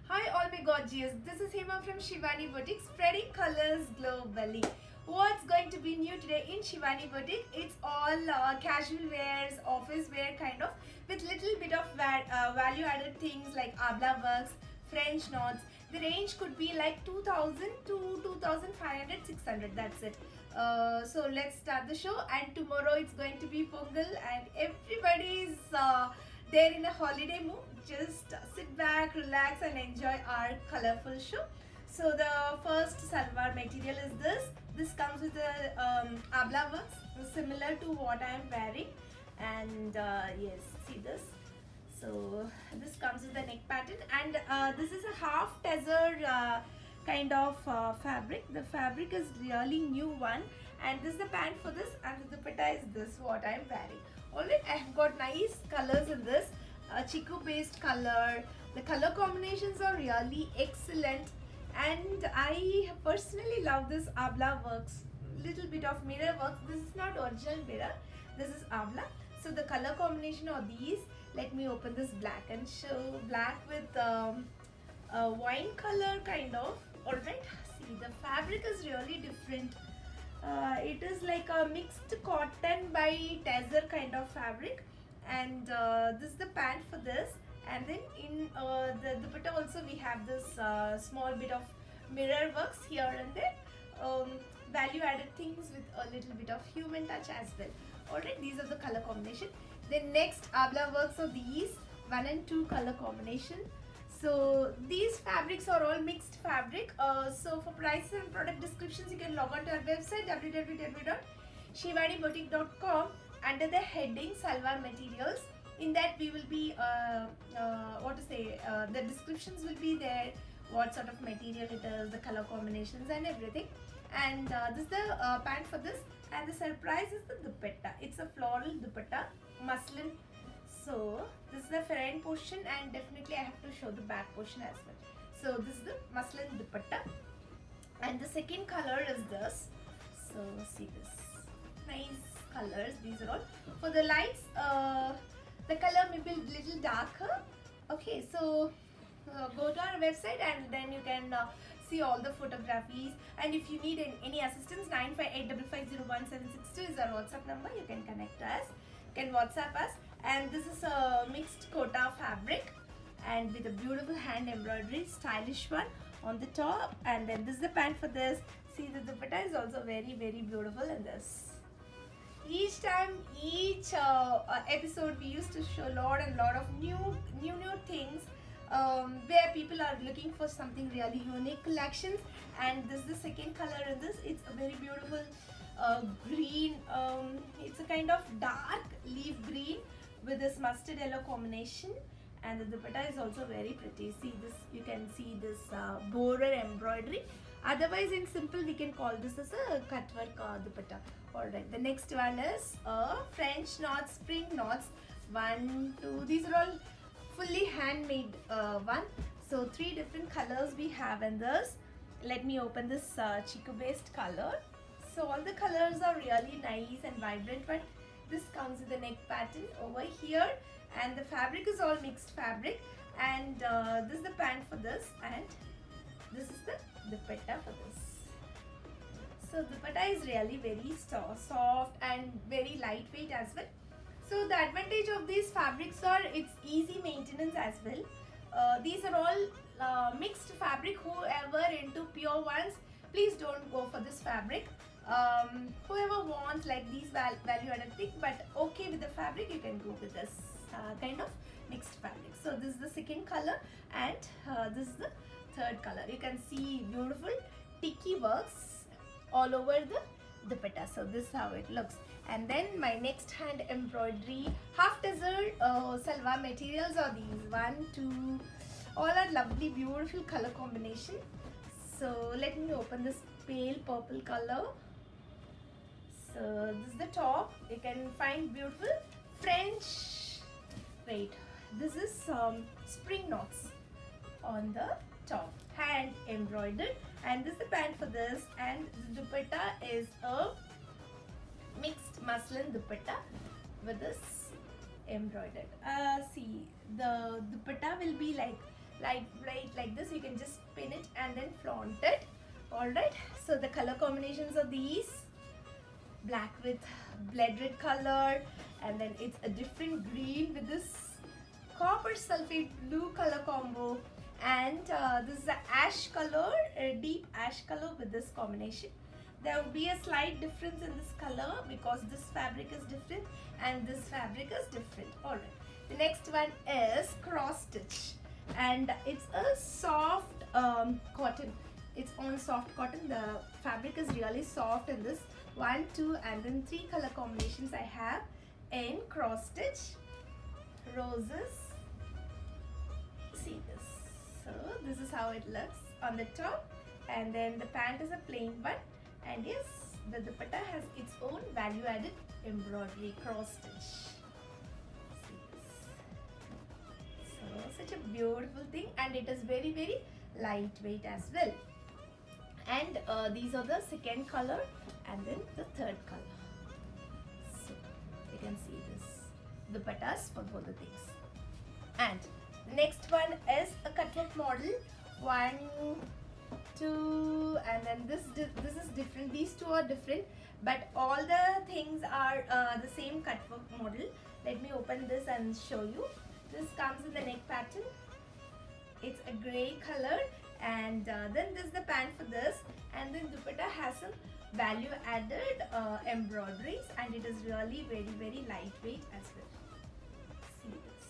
Hi all my gorgeous, this is Hema from Shivani Boutique, spreading colors globally. What's going to be new today in Shivani Boutique? It's all casual wears, office wear kind of, with little bit of value added things like abla works, French knots. The range could be like 2000 to 2500, 600. That's it. So let's start the show, and tomorrow it's going to be Pongal and everybody's they're in a holiday mood. Just sit back, relax, and enjoy our colorful show. So the first salwar material is this. This comes with a abla works, similar to what I am wearing, and yes, see this. So this comes with the neck pattern, and this is a half tezer kind of fabric. The fabric is really new one, and this is the pant for this, and the dupatta is this what I am wearing. Alright, I have got nice colors in this, chiku based color. The color combinations are really excellent, and I personally love this abla works. Little bit of mirror works. This is not original mirror. This is abla. So the color combination of these. Let me open this black and show black with a wine color kind of. Alright, see the fabric is really different. It is like a mixed cotton by tezer kind of fabric, and this is the pant for this. And then in the dupatta also we have this small bit of mirror works here and there, value added things with a little bit of human touch as well. Alright, these are the color combination. The next abla works of these 1 and 2 color combination. So these fabrics are all mixed fabric. So for prices and product descriptions, you can log on to our website www.shivaniboutique.com under the heading Salwar Materials. In that we will be the descriptions will be there, what sort of material it is, the color combinations and everything. And this is the pant for this, and the surprise is the dupatta. It's a floral dupatta, muslin. So this is the front portion, and definitely I have to show the back portion as well. So this is the muslin dupatta, and the second color is this. So see this nice colors. These are all for the lights. The color may be a little darker. Okay, so go to our website, and then you can see all the photographies. And if you need any assistance, 9585501762 is our WhatsApp number. You can connect us, you can WhatsApp us. And this is a mixed kota fabric, and with a beautiful hand embroidery, stylish one on the top. And then this is the pant for this. See, the dupatta is also very beautiful in this. Each time, each episode, we used to show lot of new things, where people are looking for something really unique collections. And this is the second color in this. It's a very beautiful green. It's a kind of dark leaf green with this mustard yellow combination, and the dupatta is also very pretty. See this, you can see this border embroidery. Otherwise, in simple, we can call this as a cut work dupatta. Alright, the next one is French knots, spring knots. 1, 2, these are all fully handmade one. So 3 different colors we have in this. Let me open this chiku based color. So all the colors are really nice and vibrant one. This comes with the neck pattern over here, and the fabric is all mixed fabric. And this is the pant for this, and this is the dupatta for this. So dupatta is really very soft and very lightweight as well. So the advantage of these fabrics are it's easy maintenance as well. These are all mixed fabric. Whoever into pure ones, please don't go for this fabric. Whoever wants like these value added thing, but okay with the fabric, you can go with this kind of mixed fabric. So this is the second color, and this is the third color. You can see beautiful tiki works all over the dupatta. So this is how it looks. And then my next hand embroidery half tezer salwar materials are these 1, 2, all are lovely beautiful color combination. So let me open this pale purple color. So this is the top. You can find beautiful French, wait, this is spring knots on the top, hand embroidered. And this is the pant for this, and the dupatta is a mixed muslin dupatta with this embroidered. See, the dupatta will be like light like this. You can just pin it and then flaunt it. Alright, so the color combinations are these: black with blood red color, and then it's a different green with this copper sulfate blue color combo, and this is a ash color, a deep ash color with this combination. There will be a slight difference in this color because this fabric is different and this fabric is different. Alright, the next one is cross stitch, and it's a soft cotton. It's on soft cotton. The fabric is really soft in this. 1, 2 and then 3 color combinations I have in cross stitch. Roses. See this. So this is how it looks on the top, and then the pant is a plain one, and yes, the dupatta has its own value added embroidery cross stitch. See this. So such a beautiful thing, and it is very, very lightweight as well. And these are the second color and then the third color. So you can see this dupattas for both the things. And the next one is a cutwork model. 1, 2, and then this is different. These two are different, but all the things are the same cutwork model. Let me open this and show you. This comes in the neck pattern. It's a gray color, and then this is the pant for this, and then dupatta has some value added embroideries, and it is really very, very lightweight as well. See this.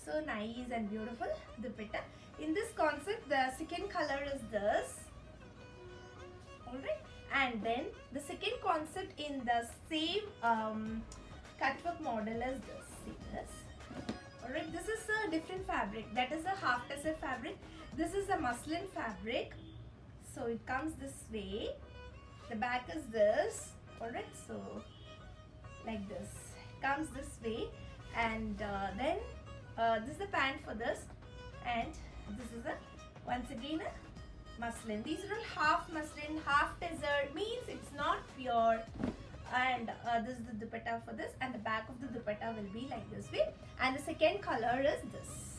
So nice and beautiful dupatta. In this concept, the second color is this. Alright, and then the second concept in the same cutwork model is this. See this. Alright, this is a different fabric. That is a half tussar fabric. This is a muslin fabric. So it comes this way. The back is this. Alright, so like this. It comes this way, and then this is the pant for this, and this is a once again a muslin. These are all half muslin, half tussar, means it's not pure. And this is the dupatta for this, and the back of the dupatta will be like this way, and the second color is this.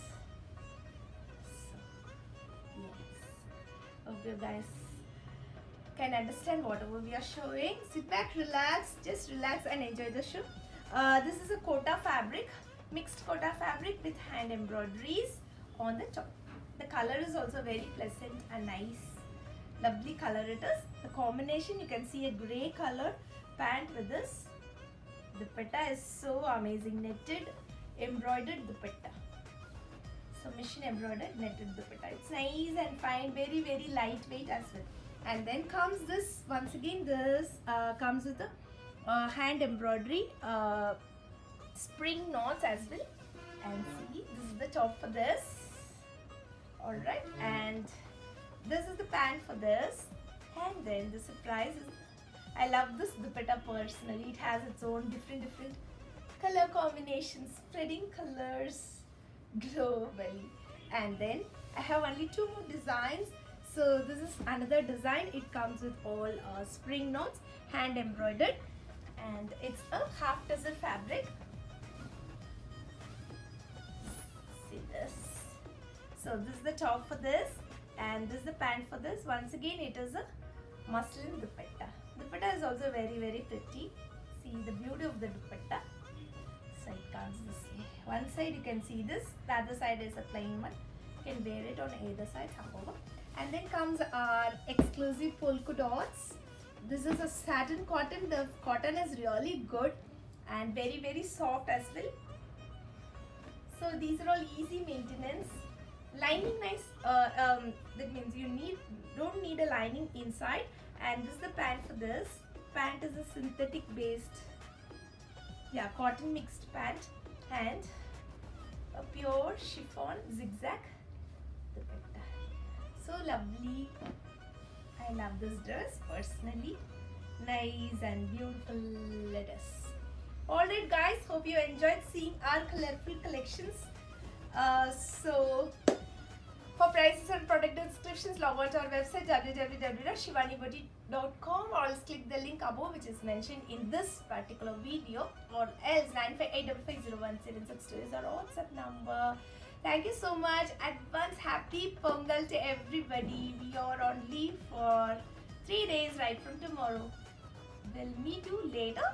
So, yes, hope you guys can understand whatever we are showing. Sit back, relax, just relax and enjoy the show. This is a kota fabric, mixed kota fabric with hand embroideries on the top. The color is also very pleasant and nice, lovely color it is. The combination, you can see a grey color pant with this. Dupatta is so amazing, netted embroidered dupatta. So machine embroidered netted dupatta. It's nice and fine, very, very lightweight as well. And then comes this, once again this comes with the hand embroidery spring knots as well. And see, this is the top for this. Alright, and this is the pant for this. And then the surprise is, I love this dupatta personally. It has its own different color combinations, spreading colors globally. And then I have only 2 more designs. So this is another design. It comes with all spring knots, hand embroidered, and it's a half tussar fabric. See this. So this is the top for this, and this is the pant for this. Once again, it is a muslin dupatta. Dupatta is also very, very pretty. See the beauty of the dupatta. So it comes this way. One side you can see this, the other side is a plain one. You can wear it on either side, however. And then comes our exclusive polka dots. This is a satin cotton. The cotton is really good and very, very soft as well. So these are all easy maintenance. Lining nice. That means you don't need a lining inside. And this is the pant for this. Pant is a synthetic based, cotton mixed pant, and a pure chiffon zigzag dupatta. So lovely. I love this dress personally. Nice and beautiful it is. Alright guys, hope you enjoyed seeing our colorful collections. So for prices and product descriptions, log on to our website www.shivaniboutique.com, or else click the link above which is mentioned in this particular video, or else 9585501762 is our WhatsApp number. Thank you so much. Advance happy Pongal to everybody. We are on leave for 3 days right from tomorrow. We'll meet you later.